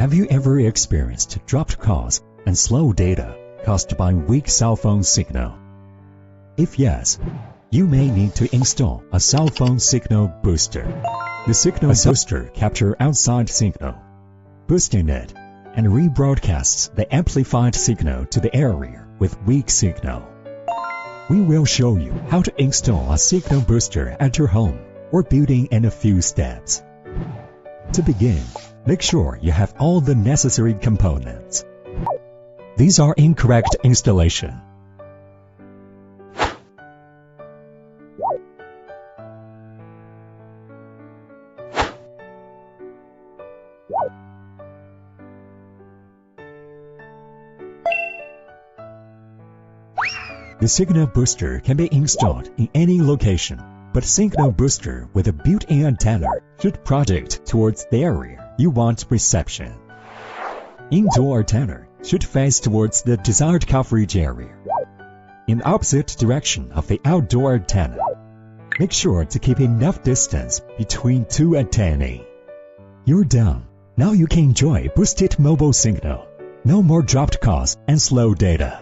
Have you ever experienced dropped calls and slow data caused by weak cell phone signal? If yes, you may need to install a cell phone signal booster. The signal booster captures outside signal, boosting it, and rebroadcasts the amplified signal to the area with weak signal. We will show you how to install a signal booster at your home or building in a few steps. To begin, make sure you have all the necessary components. These are incorrect installation. The signal booster can be installed in any location, but signal booster with a built-in antenna should project towards the area you want reception. Indoor antenna should face towards the desired coverage area, in the opposite direction of the outdoor antenna. Make sure to keep enough distance between two antennae. You're done. Now you can enjoy boosted mobile signal. No more dropped calls and slow data.